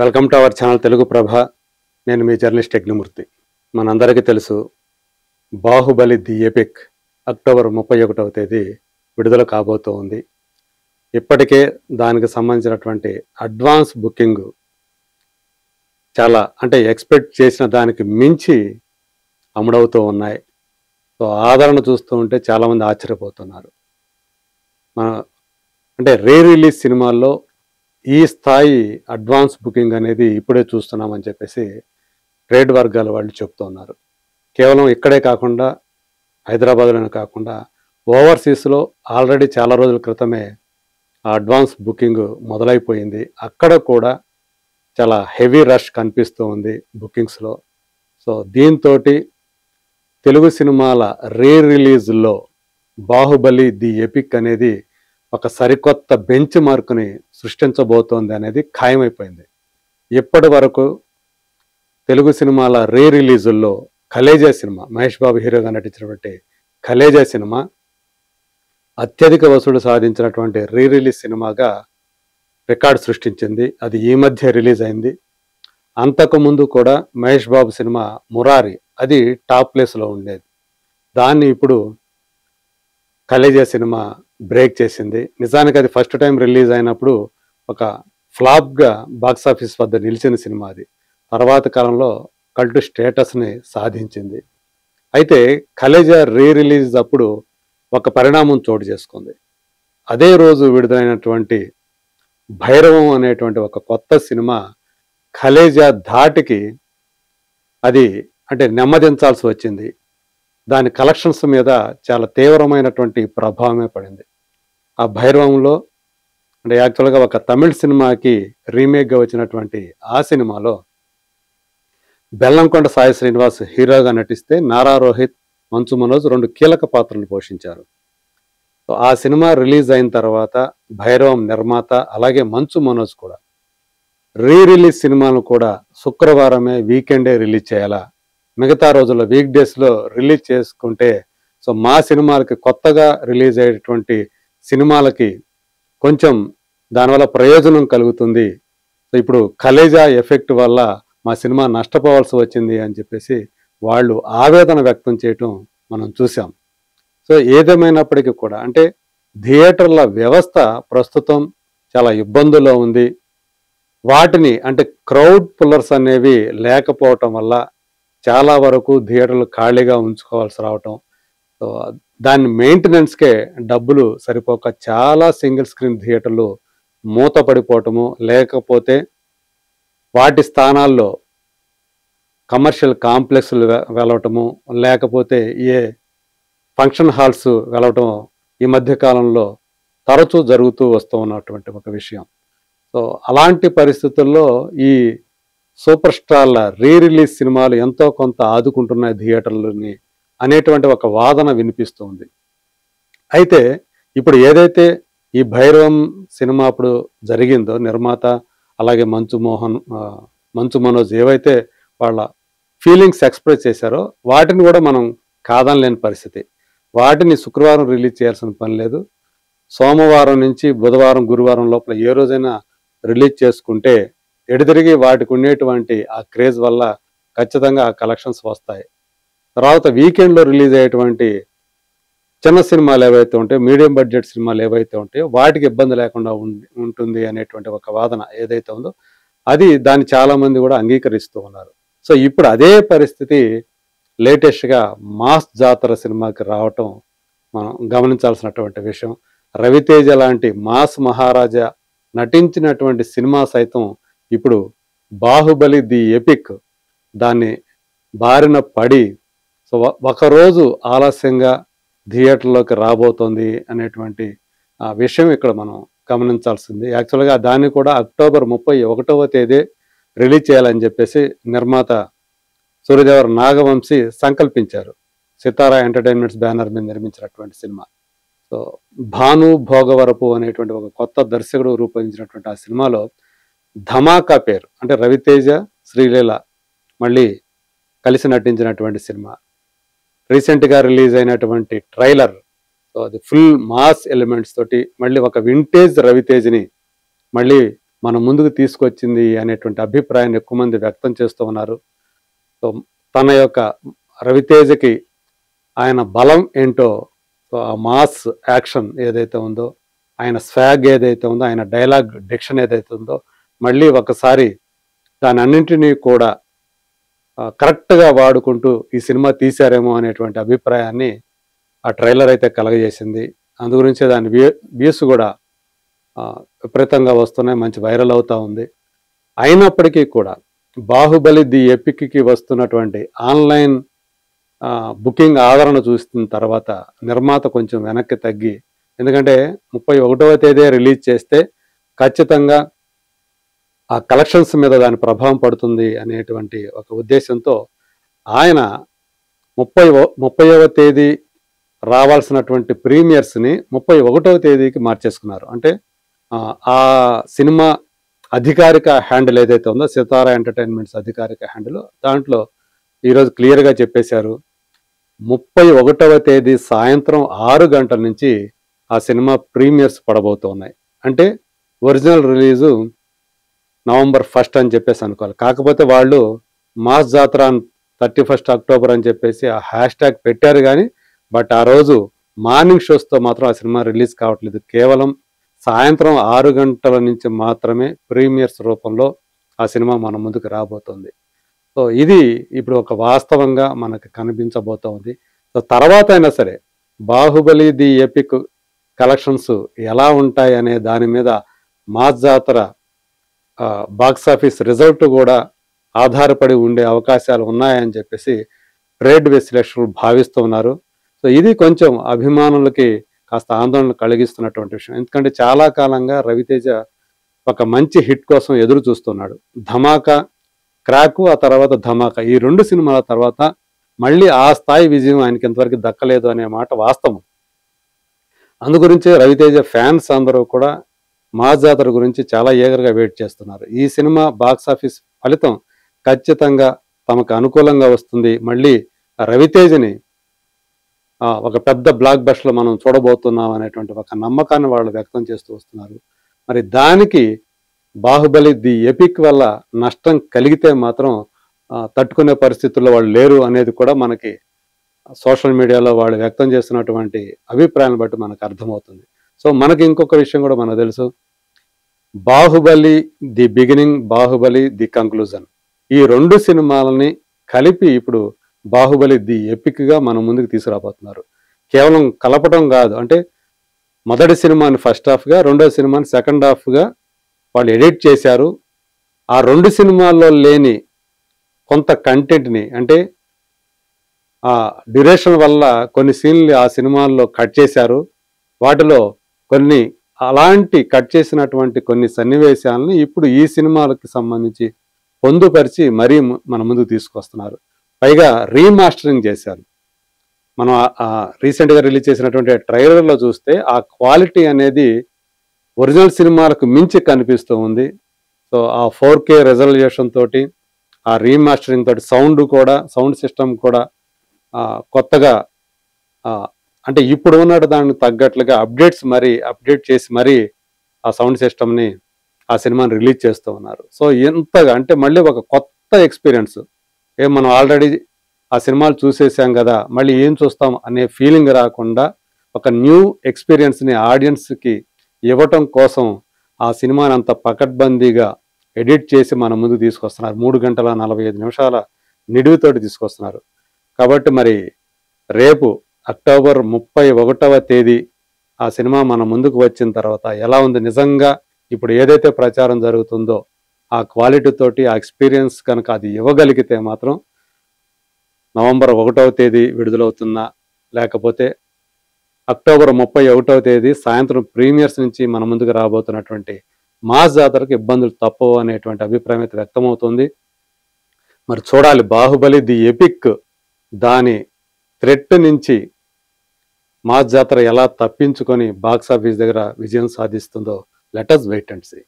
Welcome to our channel Telugu Prabha. నేను మీ journalist Yagnamurthy. మనందరికీ తెలుసు, బాహుబలి ది ఎపిక్ అక్టోబర్ 31వ తేదీ విడుదల కాబోతూ ఉంది. ఇప్పటికే దానికి సంబంధించినటువంటి అడ్వాన్స్ బుకింగ్ చాలా ఎక్స్పెక్ట్ చేసిన దానికి మించి అమ్ముడవుతూ ఉన్నాయి. సో ఆదరణ చూస్తూ ఉంటే చాలామంది ఆశ్చర్యపోతున్నారు. రీ రిలీజ్ సినిమాల్లో ఈ స్థాయి అడ్వాన్స్ బుకింగ్ అనేది ఇప్పుడే చూస్తున్నామని చెప్పేసి ట్రేడ్ వర్గాల వాళ్ళు చెప్తున్నారు. కేవలం ఇక్కడే కాకుండా, హైదరాబాద్లోనే కాకుండా ఓవర్సీస్లో ఆల్రెడీ చాలా రోజుల క్రితమే ఆ అడ్వాన్స్ బుకింగ్ మొదలైపోయింది. అక్కడ కూడా చాలా హెవీ రష్ కనిపిస్తూ ఉంది బుకింగ్స్లో. సో దీంతో తెలుగు సినిమాల రీ రిలీజ్లో బాహుబలి ది ఎపిక్ అనేది ఒక సరికొత్త బెంచ్ మార్కుని సృష్టించబోతోంది అనేది ఖాయమైపోయింది. ఇప్పటి వరకు తెలుగు సినిమాల రీ రిలీజుల్లో కలేజా సినిమా, మహేష్ బాబు హీరోగా నటించినటువంటి కలేజా సినిమా అత్యధిక వసూలు సాధించినటువంటి రీ రిలీజ్ సినిమాగా రికార్డు సృష్టించింది. అది ఈ మధ్య రిలీజ్ అయింది. అంతకుముందు కూడా మహేష్ బాబు సినిమా మురారి, అది టాప్ ప్లేస్లో ఉండేది. దాన్ని ఇప్పుడు కలేజా సినిమా బ్రేక్ చేసింది. నిజానికి అది ఫస్ట్ టైం రిలీజ్ అయినప్పుడు ఒక ఫ్లాప్గా బాక్సాఫీస్ వద్ద నిలిచిన సినిమా అది. తర్వాత కాలంలో కల్ట్ స్టేటస్ని సాధించింది. అయితే కలేజా రీ రిలీజ్ అప్పుడు ఒక పరిణామం చోటు చేసుకుంది. అదే రోజు విడుదలైనటువంటి భైరవం అనేటువంటి ఒక కొత్త సినిమా కలేజా ధాటికి అది నెమ్మదించాల్సి వచ్చింది. దాని కలెక్షన్స్ మీద చాలా తీవ్రమైనటువంటి ప్రభావమే పడింది. ఆ భైరవంలో యాక్చువల్గా ఒక తమిళ్ సినిమాకి రీమేక్గా వచ్చినటువంటి ఆ సినిమాలో బెల్లంకొండ సాయి శ్రీనివాస్ హీరోగా నటిస్తే నారా రోహిత్, మంచు మనోజ్ 2 కీలక పాత్రలు పోషించారు. ఆ సినిమా రిలీజ్ అయిన తర్వాత భైరవం నిర్మాత అలాగే మంచు మనోజ్ కూడా రీ రిలీజ్ సినిమాను కూడా శుక్రవారమే వీకెండే రిలీజ్ చేయాలా, మిగతా రోజుల్లో వీక్ డేస్లో రిలీజ్ చేసుకుంటే సో మా సినిమాలకి, కొత్తగా రిలీజ్ అయ్యేటువంటి సినిమాలకి కొంచెం దానివల్ల ప్రయోజనం కలుగుతుంది. సో ఇప్పుడు కలేజా ఎఫెక్ట్ వల్ల మా సినిమా నష్టపోవాల్సి వచ్చింది అని చెప్పేసి వాళ్ళు ఆవేదన వ్యక్తం చేయటం మనం చూసాం. సో ఏదేమైనప్పటికీ కూడా థియేటర్ల వ్యవస్థ ప్రస్తుతం చాలా ఇబ్బందుల్లో ఉంది. వాటిని క్రౌడ్ పుల్లర్స్ అనేవి లేకపోవటం వల్ల చాలా వరకు థియేటర్లు ఖాళీగా ఉంచుకోవాల్సి రావటం, సో దాని మెయింటెనెన్స్కే డబ్బులు సరిపోక చాలా సింగిల్ స్క్రీన్ థియేటర్లు మూతపడిపోవటము, లేకపోతే వాటి స్థానాల్లో కమర్షియల్ కాంప్లెక్స్లు వెళ్ళటము, లేకపోతే ఏ ఫంక్షన్ హాల్స్ వెళ్ళటం ఈ మధ్యకాలంలో తరచూ జరుగుతూ వస్తూ ఉన్నటువంటి ఒక విషయం. సో అలాంటి పరిస్థితుల్లో ఈ సూపర్ స్టార్ల రీ రిలీజ్ సినిమాలు ఎంతో కొంత ఆదుకుంటున్నాయి థియేటర్లని అనేటువంటి ఒక వాదన వినిపిస్తుంది. అయితే ఇప్పుడు ఏదైతే ఈ భైరవం సినిమా అప్పుడు జరిగిందో, నిర్మాత అలాగే మంచు మనోజ్ ఏవైతే వాళ్ళ ఫీలింగ్స్ ఎక్స్ప్రెస్ చేశారో వాటిని కూడా మనం కాదనలేని పరిస్థితి. వాటిని శుక్రవారం రిలీజ్ చేయాల్సిన పని లేదు. సోమవారం నుంచి బుధవారం, గురువారం లోపల ఏ రోజైనా రిలీజ్ చేసుకుంటే ఎడితిరిగి వాటికి ఉండేటువంటి ఆ క్రేజ్ వల్ల ఖచ్చితంగా ఆ కలెక్షన్స్ వస్తాయి. తర్వాత వీకెండ్లో రిలీజ్ అయ్యేటువంటి చిన్న సినిమాలు ఏవైతే ఉంటాయో, మీడియం బడ్జెట్ సినిమాలు ఏవైతే ఉంటాయో వాటికి ఇబ్బంది లేకుండా ఉంటుంది అనేటువంటి ఒక వాదన ఏదైతే ఉందో అది దాన్ని చాలామంది కూడా అంగీకరిస్తూ ఉన్నారు. సో ఇప్పుడు అదే పరిస్థితి లేటెస్ట్గా మాస్ జాతర సినిమాకి రావటం మనం గమనించాల్సినటువంటి విషయం. రవితేజ లాంటి మాస్ మహారాజా నటించినటువంటి సినిమా సైతం ఇప్పుడు బాహుబలి ది ఎపిక్ దాన్ని బారిన పడి సో ఒకరోజు ఆలస్యంగా థియేటర్లోకి రాబోతోంది అనేటువంటి విషయం ఇక్కడ మనం గమనించాల్సింది. యాక్చువల్గా దాన్ని కూడా అక్టోబర్ 31వ తేదీ రిలీజ్ చేయాలని చెప్పేసి నిర్మాత సూర్యదేవర నాగవంశీ సంకల్పించారు. సితారా ఎంటర్టైన్మెంట్స్ బ్యానర్ మీద నిర్మించినటువంటి సినిమా. సో భాను భోగవరపు అనేటువంటి ఒక కొత్త దర్శకుడు రూపొందించినటువంటి ఆ సినిమాలో ధమాకా పేరు రవితేజ, శ్రీలీల మళ్ళీ కలిసి నటించినటువంటి సినిమా. రీసెంట్గా రిలీజ్ అయినటువంటి ట్రైలర్, సో అది ఫుల్ మాస్ ఎలిమెంట్స్ తోటి మళ్ళీ ఒక వింటేజ్ రవితేజ్ని మళ్ళీ మన ముందుకు తీసుకొచ్చింది అనేటువంటి అభిప్రాయాన్ని ఎక్కువ మంది వ్యక్తం చేస్తూ ఉన్నారు. సో తన యొక్క రవితేజకి ఆయన బలం ఏంటో, సో ఆ మాస్ యాక్షన్ ఏదైతే ఉందో, ఆయన స్వాగ్ ఏదైతే ఉందో, ఆయన డైలాగ్ డిక్షన్ ఏదైతే ఉందో, మళ్ళీ ఒకసారి దాని అన్నింటినీ కూడా కరెక్ట్గా వాడుకుంటూ ఈ సినిమా తీశారేమో అనేటువంటి అభిప్రాయాన్ని ఆ ట్రైలర్ అయితే కలగజేసింది. అందు గురించే దాని వ్యూస్ కూడా విపరీతంగా వస్తున్నాయి, మంచి వైరల్ అవుతూ ఉంది. అయినప్పటికీ కూడా బాహుబలి ది ఎపిక్కి వస్తున్నటువంటి ఆన్లైన్ బుకింగ్ ఆదరణ చూసిన తర్వాత నిర్మాత కొంచెం వెనక్కి తగ్గి, ఎందుకంటే 31వ తేదీ రిలీజ్ చేస్తే ఖచ్చితంగా ఆ కలెక్షన్స్ మీద దాని ప్రభావం పడుతుంది అనేటువంటి ఒక ఉద్దేశంతో ఆయన 30వ తేదీ రావాల్సినటువంటి ప్రీమియర్స్ని 31వ తేదీకి మార్చేసుకున్నారు. అంటే ఆ సినిమా అధికారిక హ్యాండిల్ ఏదైతే ఉందో, సితారా ఎంటర్టైన్మెంట్స్ అధికారిక హ్యాండిల్, దాంట్లో ఈరోజు క్లియర్గా చెప్పేశారు 31వ తేదీ సాయంత్రం 6 గంటల నుంచి ఆ సినిమా ప్రీమియర్స్ పడబోతున్నాయి. అంటే ఒరిజినల్ రిలీజు November 1 అని చెప్పేసి అనుకోవాలి. కాకపోతే వాళ్ళు మాస్ జాతర 31 అక్టోబర్ అని చెప్పేసి ఆ హ్యాష్ పెట్టారు కానీ, బట్ ఆ రోజు మార్నింగ్ షోస్తో మాత్రం ఆ సినిమా రిలీజ్ కావట్లేదు. కేవలం సాయంత్రం 6 గంటల నుంచి మాత్రమే ప్రీమియర్స్ రూపంలో ఆ సినిమా మన ముందుకు రాబోతుంది. సో ఇది ఇప్పుడు ఒక వాస్తవంగా మనకు కనిపించబోతోంది. సో తర్వాత అయినా సరే బాహుబలి ది ఎపిక్ కలెక్షన్స్ ఎలా ఉంటాయి అనే దాని మీద మాస్ జాతర బాక్సాఫీస్ రిజల్ట్ కూడా ఆధారపడి ఉండే అవకాశాలు ఉన్నాయని చెప్పేసి ట్రేడ్ విశ్లేషకులు భావిస్తూ ఉన్నారు. సో ఇది కొంచెం అభిమానులకి కాస్త ఆందోళన కలిగిస్తున్నటువంటి విషయం. ఎందుకంటే చాలా కాలంగా రవితేజ ఒక మంచి హిట్ కోసం ఎదురు చూస్తున్నాడు. ధమాకా, క్రాకు, ఆ తర్వాత ధమాకా, ఈ 2 సినిమాల తర్వాత మళ్ళీ ఆ స్థాయి విజయం ఆయనకి ఇంతవరకు దక్కలేదు అనే మాట వాస్తవం. అందుగురించే రవితేజ ఫ్యాన్స్ అందరూ కూడా మాస్ జాతర గురించి చాలా ఏగర్గా వెయిట్ చేస్తున్నారు. ఈ సినిమా బాక్సాఫీస్ ఫలితం ఖచ్చితంగా తమకు అనుకూలంగా వస్తుంది. మళ్ళీ రవితేజని ఒక పెద్ద బ్లాక్ బస్టర్లో మనం చూడబోతున్నాం అనేటువంటి ఒక నమ్మకాన్ని వాళ్ళు వ్యక్తం చేస్తూ వస్తున్నారు. మరి దానికి బాహుబలి ది ఎపిక్ వల్ల నష్టం కలిగితే మాత్రం తట్టుకునే పరిస్థితుల్లో వాళ్ళు లేరు అనేది కూడా మనకి సోషల్ మీడియాలో వాళ్ళు వ్యక్తం చేస్తున్నటువంటి అభిప్రాయాలను బట్టి మనకు అర్థమవుతుంది. సో మనకి ఇంకొక విషయం కూడా మనకు తెలుసు, Baahubali the beginning, Baahubali the conclusion, ఈ 2 సినిమాలని కలిపి ఇప్పుడు బాహుబలి ది ఎపిక్గా మన ముందుకు తీసుకురాబోతున్నారు. కేవలం కలపడం కాదు, అంటే మొదటి సినిమాని ఫస్ట్ హాఫ్గా, రెండో సినిమాని సెకండ్ హాఫ్గా వాళ్ళు ఎడిట్ చేశారు. ఆ 2 సినిమాల్లో లేని కొంత కంటెంట్ని, అంటే ఆ డ్యూరేషన్ వల్ల కొన్ని సీన్లు ఆ సినిమాల్లో కట్ చేశారు. వాటిలో కొన్ని అలాంటి కట్ చేసినటువంటి కొన్ని సన్నివేశాలని ఇప్పుడు ఈ సినిమాలకు సంబంధించి పొందుపరిచి మరీ మన ముందుకు తీసుకొస్తున్నారు. పైగా రీమాస్టరింగ్ చేశారు. మనం రీసెంట్గా రిలీజ్ చేసినటువంటి ట్రైలర్లో చూస్తే ఆ క్వాలిటీ అనేది ఒరిజినల్ సినిమాలకు మించి కనిపిస్తూ ఉంది. సో ఆ 4K రెజల్యూషన్ తోటి, ఆ రీమాస్టరింగ్ తోటి, సౌండ్ సిస్టమ్ కూడా కొత్తగా, అంటే ఇప్పుడు ఉన్న దానికి తగ్గట్లుగా అప్డేట్ చేసి మరీ ఆ సౌండ్ సిస్టమ్ని ఆ సినిమాని రిలీజ్ చేస్తూ ఉన్నారు. సో ఎంతగా అంటే మళ్ళీ ఒక కొత్త ఎక్స్పీరియన్స్, మనం ఆల్రెడీ ఆ సినిమాలు చూసేసాం కదా, మళ్ళీ ఏం చూస్తాం అనే ఫీలింగ్ రాకుండా ఒక న్యూ ఎక్స్పీరియన్స్ని ఆడియన్స్కి ఇవ్వటం కోసం ఆ సినిమాని అంత పకడ్బందీగా ఎడిట్ చేసి మన ముందు తీసుకొస్తున్నారు. 3 గంటల 45 నిమిషాల నిడివితోటి తీసుకొస్తున్నారు. కాబట్టి మరి రేపు అక్టోబర్ 31వ తేదీ ఆ సినిమా మన ముందుకు వచ్చిన తర్వాత ఎలా ఉంది, నిజంగా ఇప్పుడు ఏదైతే ప్రచారం జరుగుతుందో ఆ క్వాలిటీ తోటి ఆ ఎక్స్పీరియన్స్ కనుక అది ఇవ్వగలిగితే మాత్రం నవంబర్ 1వ తేదీ విడుదలవుతున్నా, లేకపోతే అక్టోబర్ 31వ తేదీ సాయంత్రం ప్రీమియర్స్ నుంచి మన ముందుకు రాబోతున్నటువంటి మాస్ జాతరకు ఇబ్బందులు తప్పవు అనేటువంటి అభిప్రాయం అయితే వ్యక్తమవుతుంది. మరి చూడాలి బాహుబలి ది ఎపిక్ దాని థ్రెట్ నుంచి మాస్ జాతర ఎలా తప్పించుకొని బాక్సాఫీస్ దగ్గర విజయం సాధిస్తుందో. Let us wait and see.